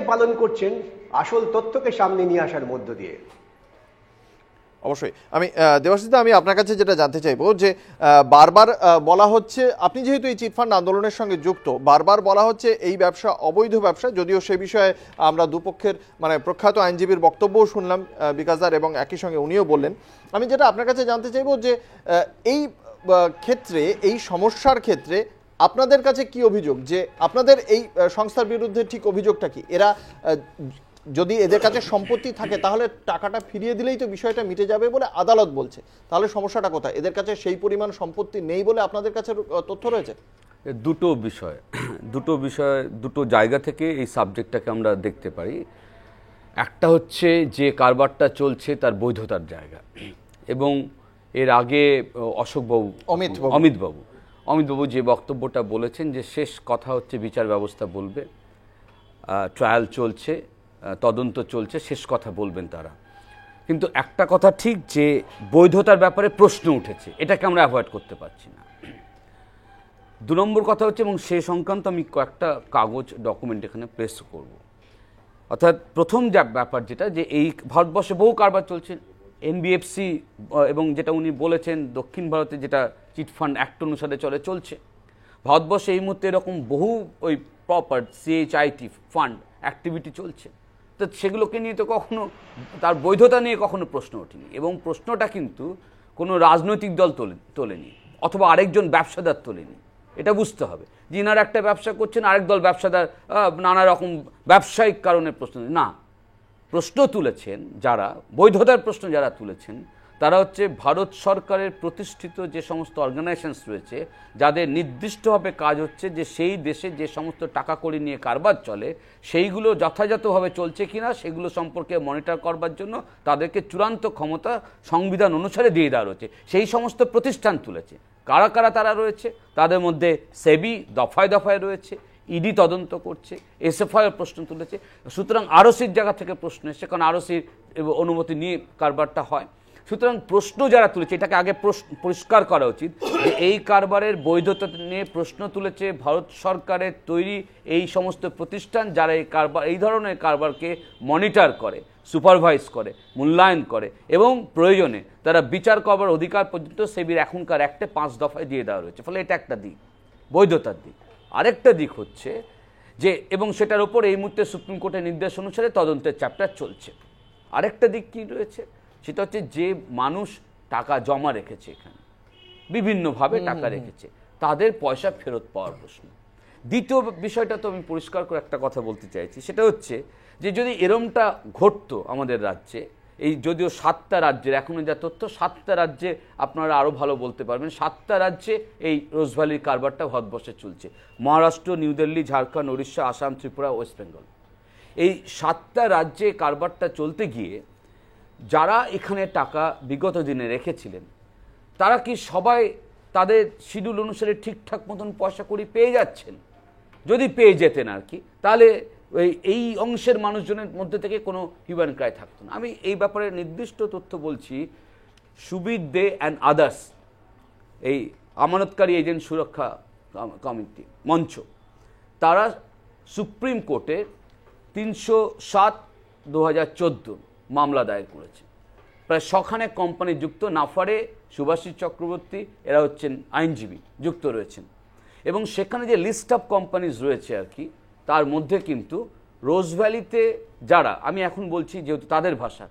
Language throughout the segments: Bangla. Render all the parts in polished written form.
পালন করছেন আসল তথ্যকে সামনে নিয়ে আসার মধ্য দিয়ে। অবশ্যই আমি দেবাশিস, আমি আপনার কাছে যেটা জানতে চাইবো যে বারবার বলা হচ্ছে, আপনি যেহেতু এই চিটফান্ড আন্দোলনের সঙ্গে যুক্ত, বারবার বলা হচ্ছে এই ব্যবসা অবৈধ ব্যবসা, যদিও সে বিষয়ে আমরা দুপক্ষের মানে প্রখ্যাত আইনজীবীর বক্তব্যও শুনলাম বিকাশদার, এবং একই সঙ্গে উনিও বললেন। আমি যেটা আপনার কাছে জানতে চাইবো যে এই ক্ষেত্রে, এই সমস্যার ক্ষেত্রে আপনাদের কাছে কি অভিযোগ, যে আপনাদের এই সংস্থার বিরুদ্ধে ঠিক অভিযোগটা কি? এরা যদি এদের কাছে সম্পত্তি থাকে তাহলে টাকাটা ফিরিয়ে দিলেই তো বিষয়টা মিটে যাবে বলে আদালত বলছে, তাহলে সমস্যাটা কোথায়? এদের কাছে সেই পরিমাণ সম্পত্তি নেই বলে আপনাদের কাছে তথ্য রয়েছে? দুটো বিষয় দুটো জায়গা থেকে এই সাবজেক্টটাকে আমরা দেখতে পারি। একটা হচ্ছে যে কারবারটা চলছে তার বৈধতার জায়গা, এবং এর আগে অমিতবাবু যে বক্তব্যটা বলেছেন যে শেষ কথা হচ্ছে বিচার ব্যবস্থা বলবে, ট্রায়াল চলছে, তদন্ত চলছে, শেষ কথা বলবেন তারা। কিন্তু একটা কথা ঠিক যে বৈধতার ব্যাপারে প্রশ্ন উঠেছে, এটাকে আমরা অ্যাভয়েড করতে পারছি না। 2 নম্বর কথা হচ্ছে, এবং সে সংক্রান্ত আমি কয়েকটা কাগজ ডকুমেন্ট এখানে প্লেস করব। অর্থাৎ প্রথম ব্যাপার যেটা, যে এই ভারতবর্ষে বহু কারবার চলছে, এনবিএফসি এবং যেটা উনি বলেছেন দক্ষিণ ভারতে যেটা চিটফান্ড অ্যাক্ট অনুসারে চলছে। ভারতবর্ষে এই মুহূর্তে এরকম বহু ওই প্রপার সিএইচআইটি ফান্ড অ্যাক্টিভিটি চলছে, তো সেগুলোকে নিয়ে তো কখনো তার বৈধতা নিয়ে কখনো প্রশ্ন ওঠেনি, এবং প্রশ্নটা কিন্তু কোনো রাজনৈতিক দল তোলেনি অথবা আরেকজন ব্যবসাদার তোলেনি। এটা বুঝতে হবে যে ইনারা একটা ব্যবসা করছেন, আরেক দল ব্যবসাদার নানা রকম ব্যবসায়িক কারণে প্রশ্ন না, প্রশ্ন তুলেছেন যারা, বৈধতার প্রশ্ন যারা তুলেছেন তারা হচ্ছে ভারত সরকারের প্রতিষ্ঠিত যে সমস্ত অর্গানাইজেশনস রয়েছে, যাদের নির্দিষ্টভাবে কাজ হচ্ছে যে সেই দেশে যে সমস্ত টাকা কড়ি নিয়ে কারবার চলে সেইগুলো যথাযথভাবে চলছে কিনা সেগুলো সম্পর্কে মনিটর করবার জন্য তাদেরকে চূড়ান্ত ক্ষমতা সংবিধান অনুসারে দিয়ে দেওয়া রয়েছে, সেই সমস্ত প্রতিষ্ঠান তুলেছে। কারা কারা তারা রয়েছে? তাদের মধ্যে সেবি দফায় দফায় রয়েছে, ইডি তদন্ত করছে, এসএফআই প্রশ্ন তুলেছে। সুতরাং আরওসির জায়গা থেকে প্রশ্ন এসেছে, কারণ আরওসির অনুমতি নিয়ে কারবারটা হয়। সুতরাং প্রশ্ন যারা তুলেছে, এটাকে আগে পরিষ্কার করা উচিত যে এই কারবারের বৈধতা নিয়ে প্রশ্ন তুলেছে ভারত সরকারের তৈরি এই সমস্ত প্রতিষ্ঠান, যারা এই ধরনের কারবারকে মনিটর করে, সুপারভাইজ করে, মূল্যায়ন করে, এবং প্রয়োজনে তারা বিচার করবার অধিকার পর্যন্ত সেবির এখনকার অ্যাক্টে 5 দফায় দিয়ে দেওয়া রয়েছে। ফলে এটা একটা দিক, বৈধতার দিক। আরেকটা দিক হচ্ছে যে, এবং সেটার উপর এই মুহূর্তে সুপ্রিম কোর্টের নির্দেশ অনুসারে তদন্তের চ্যাপ্টার চলছে। আরেকটা দিক কি রয়েছে, সেটা হচ্ছে যে মানুষ টাকা জমা রেখেছে, এখানে বিভিন্নভাবে টাকা রেখেছে, তাদের পয়সা ফেরত পাওয়ার প্রশ্ন। দ্বিতীয় বিষয়টা তো আমি পরিষ্কার করে একটা কথা বলতে চাইছি, সেটা হচ্ছে যে যদি এরমটা ঘটতো আমাদের রাজ্যে, এই যদিও 7টা রাজ্যের এখনো যা তথ্য, 7টা রাজ্যে আপনারা আরও ভালো বলতে পারবেন, 7টা রাজ্যে এই রোজভ্যালির কারবারটা ভারতবর্ষে চলছে। মহারাষ্ট্র, নিউ দিল্লি, ঝাড়খণ্ড, উড়িষ্যা, আসাম, ত্রিপুরা, ওয়েস্ট বেঙ্গল, এই 7টা রাজ্যে কারবারটা চলতে গিয়ে যারা এখানে টাকা বিগত দিনে রেখেছিলেন তারা কি সবাই তাদের শিডিউল অনুসারে ঠিকঠাক মতন পয়সা কড়ি পেয়ে যাচ্ছেন? যদি পেয়ে যেতেন আর কি, তাহলে এই অংশের মানুষজনের মধ্যে থেকে কোনো হিউম্যান ক্রাই থাকতো না। আমি এই ব্যাপারে নির্দিষ্ট তথ্য বলছি। সুবির দে অ্যান্ড আদার্স, এই আমানতকারী এজেন্ট সুরক্ষা কমিটি মঞ্চ, তারা সুপ্রিম কোর্টে 307/2014 মামলা দায়ের করেছে। প্রায় 100খানেক কোম্পানি যুক্ত, নাফারে সুভাষিস চক্রবর্তী এরা হচ্ছেন আইনজীবী যুক্ত রয়েছেন, এবং সেখানে যে লিস্ট অফ কোম্পানিজ রয়েছে আর কি, তার মধ্যে কিন্তু রোজভ্যালিতে যারা, আমি এখন বলছি যেহেতু তাদের ভাষা,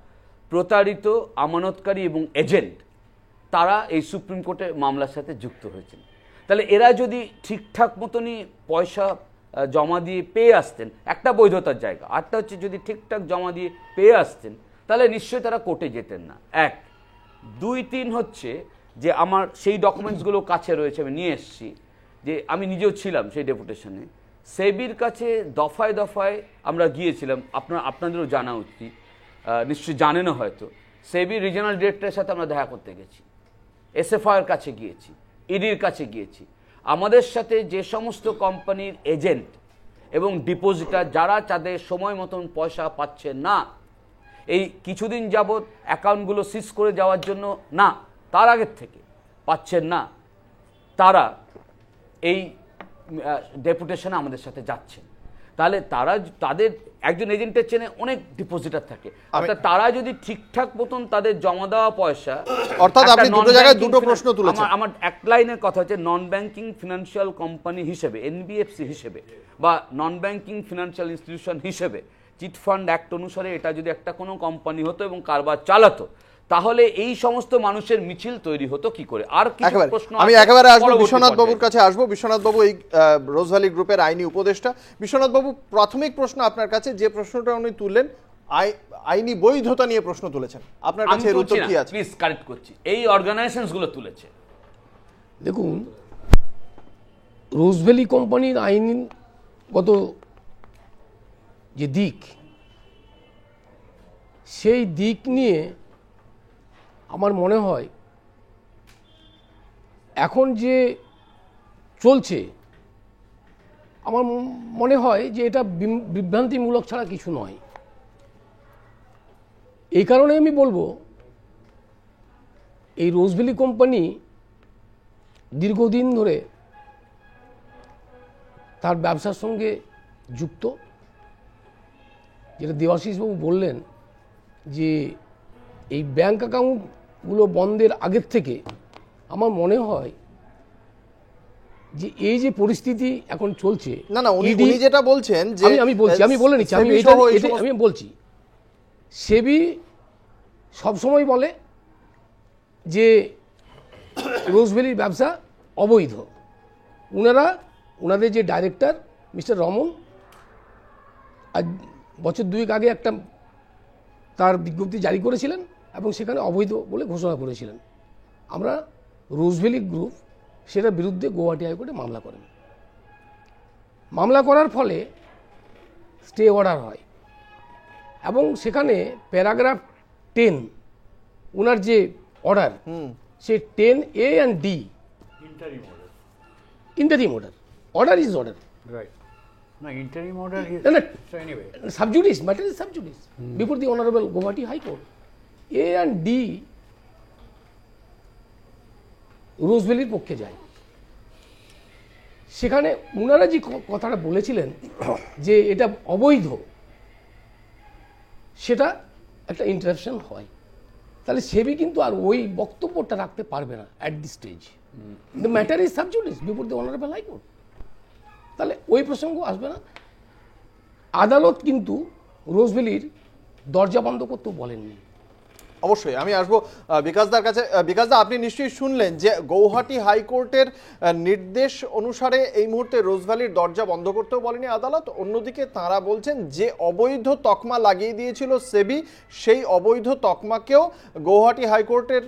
প্রতারিত আমানতকারী এবং এজেন্ট, তারা এই সুপ্রিম কোর্টের মামলার সাথে যুক্ত হয়েছেন। তাহলে এরা যদি ঠিকঠাক মতনই পয়সা জমা দিয়ে পেয়ে আসতেন, একটা বৈধতার জায়গা, আরটা হচ্ছে যদি ঠিকঠাক জমা দিয়ে পেয়ে আসতেন তাহলে নিশ্চয়ই তারা কোর্টে যেতেন না। 1, 2, 3 হচ্ছে যে আমার সেই ডকুমেন্টসগুলো কাছে রয়েছে, আমি নিয়ে এসেছি, যে আমি নিজেও ছিলাম সেই ডেপুটেশনে। সেবির কাছে দফায় দফায় আমরা গিয়েছিলাম, আপনাদেরও জানা উচিত, নিশ্চয়ই জানেনও হয়তো। সেবির রিজিওনাল ডিরেক্টরের সাথে আমরা দেখা করতে গেছি, এসএফআইয়ের কাছে গিয়েছি, ইডির কাছে গিয়েছি। আমাদের সাথে যে সমস্ত কোম্পানির এজেন্ট এবং ডিপোজিটার যারা তাদের সময় মতন পয়সা পাচ্ছে না, এই কিছুদিন যাবৎ অ্যাকাউন্টগুলো সিজ করে যাওয়ার জন্য না, তার আগের থেকে পাচ্ছেন না, তারা এই ডেপুটেশনে আমাদের সাথে যাচ্ছেন। তাহলে তাদের একজন এজেন্টের চেনে অনেক ডিপোজিটার থাকে, অর্থাৎ তারা যদি ঠিকঠাক মতন তাদের জমা দেওয়া পয়সা, অর্থাৎ আপনি দুটো জায়গায় দুটো প্রশ্ন তুলেছেন। আমার এক লাইনের কথা হচ্ছে নন ব্যাংকিং ফিনান্সিয়াল কোম্পানি হিসেবে, এনবিএফসি হিসেবে বা নন ব্যাংকিং ফিনান্সিয়াল ইনস্টিটিউশন হিসেবে চিটফান্ড অ্যাক্ট অনুসারে এটা যদি একটা কোনো কোম্পানি হতো এবং কারবার চালাতো, তাহলে এই সমস্ত মানুষের মিছিল তৈরি হতো কি করে? আর কিছু প্রশ্ন আমি একেবারে আসবো বিশ্বনাথ বাবুর কাছে আসবো। বিশ্বনাথ বাবু এই রোজভ্যালি গ্রুপের আইনি উপদেষ্টা। বিশ্বনাথ বাবু, প্রাথমিক প্রশ্ন আপনার কাছে, যে প্রশ্নটা উনি তুললেন আইনি বৈধতা নিয়ে প্রশ্ন তুলেছেন, আপনার কাছে এর উত্তর কি আছে? প্লিজ কারেক্ট করছি, এই অর্গানাইজেশনস গুলো তুলেছে। দেখুন, রোজভ্যালি কোম্পানির আইনগত যে দিক, সেই দিক নিয়ে আমার মনে হয় এখন যে চলছে, আমার মনে হয় যে এটা বিভ্রান্তিমূলক ছাড়া কিছু নয়। এই কারণে আমি বলবো, এই রোজভ্যালি কোম্পানি দীর্ঘদিন ধরে তার ব্যবসার সঙ্গে যুক্ত। যেটা দেবাশিসবাবু বললেন যে এই ব্যাংক অ্যাকাউন্টগুলো বন্ধের আগের থেকে আমার মনে হয় যে এই যে পরিস্থিতি এখন চলছে, না না, উনি যেটা বলছেন যে আমি বলে নিচ্ছি, আমি বলছি, সেবি সবসময় বলে যে রোজভ্যালির ব্যবসা অবৈধ। ওনাদের যে ডাইরেক্টর মিস্টার রমন আজ বছর দুয়েক আগে একটা তার বিজ্ঞপ্তি জারি করেছিলেন এবং সেখানে অবৈধ বলে ঘোষণা করেছিলেন। আমরা রোজভ্যালি গ্রুপ সেটার বিরুদ্ধে গুয়াহাটি হাইকোর্টে মামলা করেন। মামলা করার ফলে স্টে অর্ডার হয় এবং সেখানে প্যারাগ্রাফ 10 ওনার যে অর্ডার, সেই 10A and D interim order is order. Right. No, interim order is... No. So anyway. Sub judice, matter is sub judice. Before the Honorable Guwahati High Court. A and D রোজভ্যালির পক্ষে যায়। সেখানে ওনারা যে কথাটা বলেছিলেন যে এটা অবৈধ, সেটা একটা ইন্টারাপশন হয়। তাহলে সেবি কিন্তু আর ওই বক্তব্যটা রাখতে পারবে না at this stage. The matter is sub judice before the honourable high court. তাহলে ওই প্রসঙ্গ আসবে না। আদালত কিন্তু রোজভ্যালির দরজা বন্ধ করতেও বলেননি। অবশ্যই আমি আসবো বিকাশদার কাছে। বিকাশদা, আপনি নিশ্চয়ই শুনলেন যে গৌহাটি হাইকোর্টের নির্দেশ অনুসারে এই মুহূর্তে রোজভ্যালির দরজা বন্ধ করতেও বলেনি আদালত। অন্যদিকে তারা বলছেন যে অবৈধ তকমা লাগিয়ে দিয়েছিল সেবি, সেই অবৈধ তকমাকেও গৌহাটি হাইকোর্টের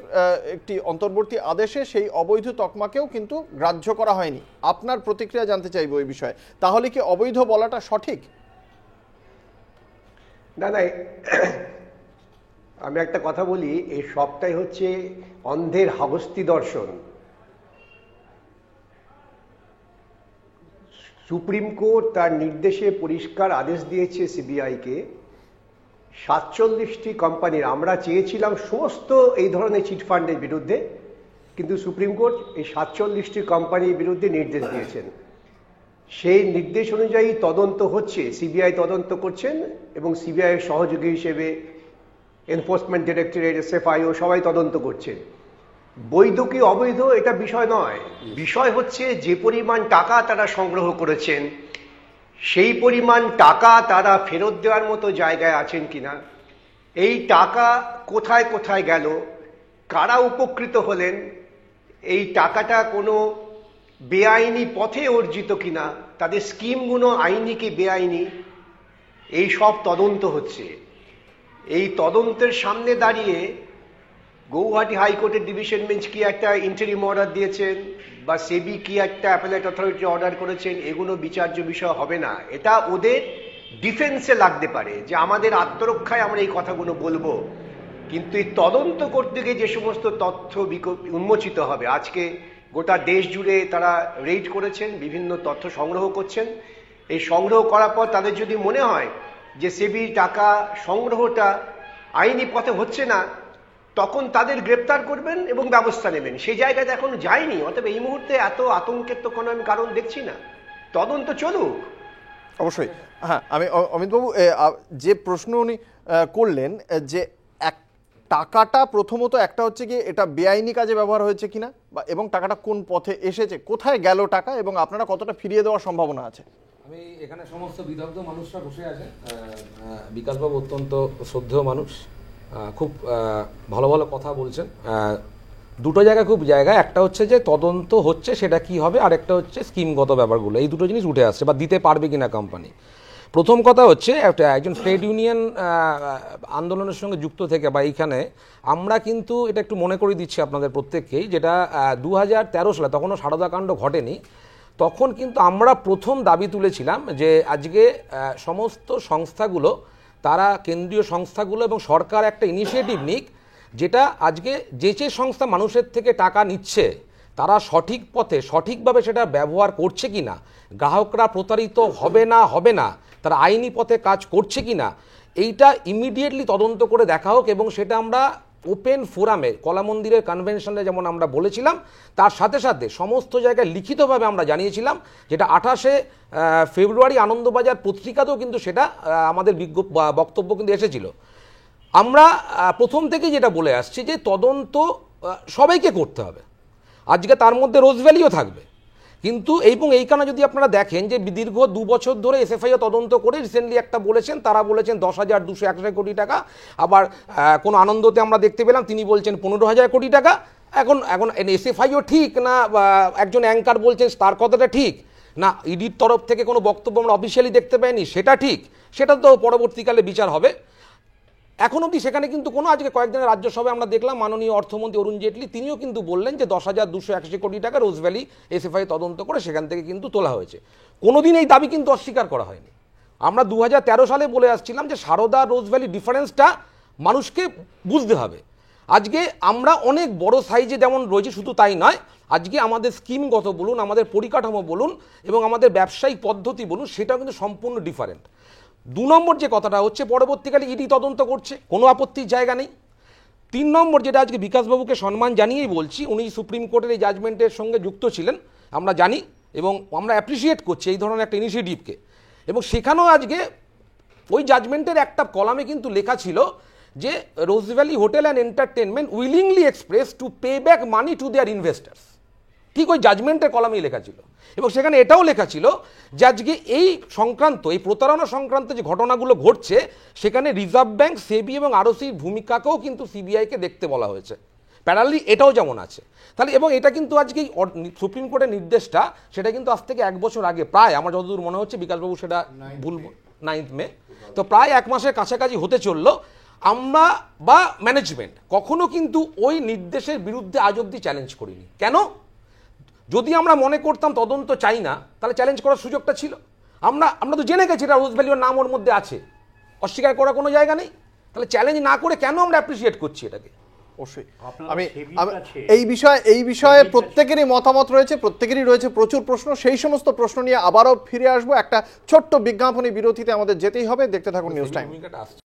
একটি অন্তর্বর্তী আদেশে সেই অবৈধ তকমাকেও কিন্তু গ্রাহ্য করা হয়নি। আপনার প্রতিক্রিয়া জানতে চাইব এই বিষয়ে। তাহলে কি অবৈধ বলাটা সঠিক? না, আমি একটা কথা বলি, এই সবটাই হচ্ছে অন্ধের হাবস্তি দর্শন। সুপ্রিম কোর্ট তার নির্দেশে পরিষ্কার আদেশ দিয়েছে সিবিআইকে 47টি কোম্পানির, আমরা চেয়েছিলাম সমস্ত এই ধরনের চিটফান্ডের বিরুদ্ধে, কিন্তু সুপ্রিম কোর্ট এই 47টি কোম্পানির বিরুদ্ধে নির্দেশ দিয়েছেন। সেই নির্দেশ অনুযায়ী তদন্ত হচ্ছে, সিবিআই তদন্ত করছেন এবং সিবিআই সহযোগী হিসেবে এনফোর্সমেন্ট ডিরেক্টরেট, এসএফআইও সবাই তদন্ত করছে। বৈধ কি অবৈধ এটা বিষয় নয়, বিষয় হচ্ছে যে পরিমাণ টাকা তারা সংগ্রহ করেছেন সেই পরিমাণ টাকা তারা ফেরত দেওয়ার মতো জায়গায় আছেন কিনা, এই টাকা কোথায় কোথায় গেল, কারা উপকৃত হলেন, এই টাকাটা কোনো বেআইনি পথে অর্জিত কিনা, তাদের স্কিমগুলো আইনি কি বেআইনি, এই সব তদন্ত হচ্ছে। এই তদন্তের সামনে দাঁড়িয়ে গৌহাটি হাইকোর্টের ডিভিশন বেঞ্চ কি একটা ইন্টারিম অর্ডার দিয়েছেন বা সেবি কি একটা অ্যাপেলেট অথরিটি অর্ডার করেছেন, এগুলো বিচার্য বিষয় হবে না। এটা ওদের ডিফেন্সে লাগতে পারে যে আমাদের আত্মরক্ষায় আমরা এই কথাগুলো বলবো, কিন্তু এই তদন্ত করতে গিয়ে যে সমস্ত তথ্য উন্মোচিত হবে, আজকে গোটা দেশ জুড়ে তারা রেড করেছেন, বিভিন্ন তথ্য সংগ্রহ করছেন। এই সংগ্রহ করার পর তাদের যদি মনে হয় যে সেবি টাকা সংগ্রহটা আইনি পথে হচ্ছে না, তখন তাদের গ্রেপ্তার করবেন এবং ব্যবস্থা নেবেন। সেই জায়গায় এখন যায়নি, অতএব এই মুহূর্তে এত আতঙ্কের তো কোনো আমি কারণ দেখছি না। তদন্ত চলুক, অবশ্যই। হ্যাঁ, আমি অমিতবাবু যে প্রশ্ন উনি করলেন যে টাকাটা প্রথমত একটা হচ্ছে কি এটা বেআইনি কাজে ব্যবহার হয়েছে কিনা এবং টাকাটা কোন পথে এসেছে, কোথায় গেল টাকা, এবং আপনারা কতটা ফিরিয়ে দেওয়ার সম্ভাবনা আছে। আমি এখানে সমস্ত বিদগ্ধ মানুষরা বসে আছেন। বিকাশবাবু অত্যন্ত শ্রদ্ধেয় মানুষ, খুব ভালো ভালো কথা বলছেন। দুটো জায়গায় খুব জায়গায়, একটা হচ্ছে যে তদন্ত হচ্ছে সেটা কি হবে, আর একটা হচ্ছে স্কিমগত ব্যাপারগুলো, এই দুটো জিনিস উঠে আসছে বা দিতে পারবে কিনা কোম্পানি। প্রথম কথা হচ্ছে একজন ট্রেড ইউনিয়ন আন্দোলনের সঙ্গে যুক্ত থেকে বা এইখানে আমরা কিন্তু এটা একটু মনে করে দিচ্ছি আপনাদের প্রত্যেককেই, যেটা 2013 সালে, তখনও সারদাকাণ্ড ঘটেনি, তখন কিন্তু আমরা প্রথম দাবি তুলেছিলাম যে আজকে সমস্ত সংস্থাগুলো, তারা কেন্দ্রীয় সংস্থাগুলো এবং সরকার একটা ইনিশিয়েটিভ নিক, যেটা আজকে যে সংস্থা মানুষের থেকে টাকা নিচ্ছে তারা সঠিক পথে সঠিকভাবে সেটা ব্যবহার করছে কি না, গ্রাহকরা প্রতারিত হবে না, তারা আইনি পথে কাজ করছে কি না, এইটা ইমিডিয়েটলি তদন্ত করে দেখা হোক। এবং সেটা আমরা ওপেন ফোরামে, কলা মন্দিরের কনভেনশনে যেমন আমরা বলেছিলাম, তার সাথে সাথে সমস্ত জায়গায় লিখিতভাবে আমরা জানিয়েছিলাম, যেটা 28শে ফেব্রুয়ারি আনন্দবাজার পত্রিকাতেও কিন্তু সেটা আমাদের বক্তব্য কিন্তু এসেছিল। আমরা প্রথম থেকেই যেটা বলে আসছি যে তদন্ত সবাইকে করতে হবে, আজকে তার মধ্যে রোজ ভ্যালিও থাকবে, কিন্তু এই কারণে যদি আপনারা দেখেন যে দীর্ঘ 2 বছর ধরে এসএফআইও তদন্ত করে রিসেন্টলি একটা বলেছেন, তারা বলেছেন 10,261 কোটি টাকা, আবার কোনো আনন্দতে আমরা দেখতে পেলাম তিনি বলছেন 15,000 কোটি টাকা। এখন এসএফআইও ঠিক না, একজন অ্যাঙ্কার বলছেন তার কথাটা ঠিক না, ইডির তরফ থেকে কোনো বক্তব্য আমরা অফিসিয়ালি দেখতে পাইনি সেটা ঠিক, সেটা তো পরবর্তীকালে বিচার হবে। এখন অবধি সেখানে কিন্তু কোনো, আজকে কয়েকদিনের রাজ্যসভায় আমরা দেখলাম মাননীয় অর্থমন্ত্রী অরুণ জেটলি তিনিও কিন্তু বললেন যে 10,281 কোটি টাকা রোজ ভ্যালি এসএফআই তদন্ত করে সেখান থেকে কিন্তু তোলা হয়েছে। কোনোদিন এই দাবি কিন্তু অস্বীকার করা হয়নি। আমরা 2013 সালে বলে আসছিলাম যে সারদা রোজ ভ্যালি ডিফারেন্সটা মানুষকে বুঝতে হবে। আজকে আমরা অনেক বড় সাইজে যেমন রয়েছে, শুধু তাই নয়, আজকে আমাদের স্কিমগত বলুন, আমাদের পরিকাঠামো বলুন এবং আমাদের ব্যবসায়িক পদ্ধতি বলুন, সেটাও কিন্তু সম্পূর্ণ ডিফারেন্ট। 2 নম্বর যে কথাটা হচ্ছে, পরবর্তীকালে ইডি তদন্ত করছে, কোনো আপত্তির জায়গা নেই। 3 নম্বর যেটা আজকে বিকাশবাবুকে সম্মান জানিয়েই বলছি, উনি সুপ্রিম কোর্টের এই জাজমেন্টের সঙ্গে যুক্ত ছিলেন, আমরা জানি এবং আমরা অ্যাপ্রিসিয়েট করছি এই ধরনের একটা ইনিশিয়েটিভকে। এবং সেখানেও আজকে ওই জাজমেন্টের একটা কলামে কিন্তু লেখা ছিল যে Rose Valley Hotel and Entertainment willingly express to pay back money to their investors, ঠিক ওই জাজমেন্টের কলামেই লেখা ছিল। এবং সেখানে এটাও লেখা ছিল যে আজকে এই সংক্রান্ত, এই প্রতারণা সংক্রান্ত যে ঘটনাগুলো ঘটছে, সেখানে রিজার্ভ ব্যাংক, সেবি এবং আরওসির ভূমিকাকেও কিন্তু সিবিআইকে দেখতে বলা হয়েছে, প্যারালি এটাও যেমন আছে। তাহলে এবং এটা কিন্তু আজকে সুপ্রিম কোর্টের নির্দেশটা, সেটা কিন্তু আজ থেকে 1 বছর আগে, প্রায় আমার যতদূর মনে হচ্ছে, বিকাশবাবু সেটা ভুল, 9 মে, তো প্রায় 1 মাসের কাছাকাছি হতে চললো। আমরা বা ম্যানেজমেন্ট কখনো কিন্তু ওই নির্দেশের বিরুদ্ধে আজ অব্দি চ্যালেঞ্জ করিনি। কেন? যদি আমরা মনে করতাম তদন্ত চাই না, তাহলে চ্যালেঞ্জ করার সুযোগটা ছিল। আমরা তো জেনে গেছি এটা রোজ ভ্যালির নাম ওর মধ্যে আছে, অস্বীকার করার কোনো জায়গা নেই। তাহলে চ্যালেঞ্জ না করে কেন আমরা অ্যাপ্রিসিয়েট করছি এটাকে? অবশ্যই আমি এই বিষয়ে প্রত্যেকেরই মতামত রয়েছে, প্রত্যেকেরই রয়েছে প্রচুর প্রশ্ন। সেই সমস্ত প্রশ্ন নিয়ে আবারও ফিরে আসবো। একটা ছোট্ট বিজ্ঞাপনী বিরতিতে আমাদের যেতেই হবে। দেখতে থাকুন নিউজ টাইম।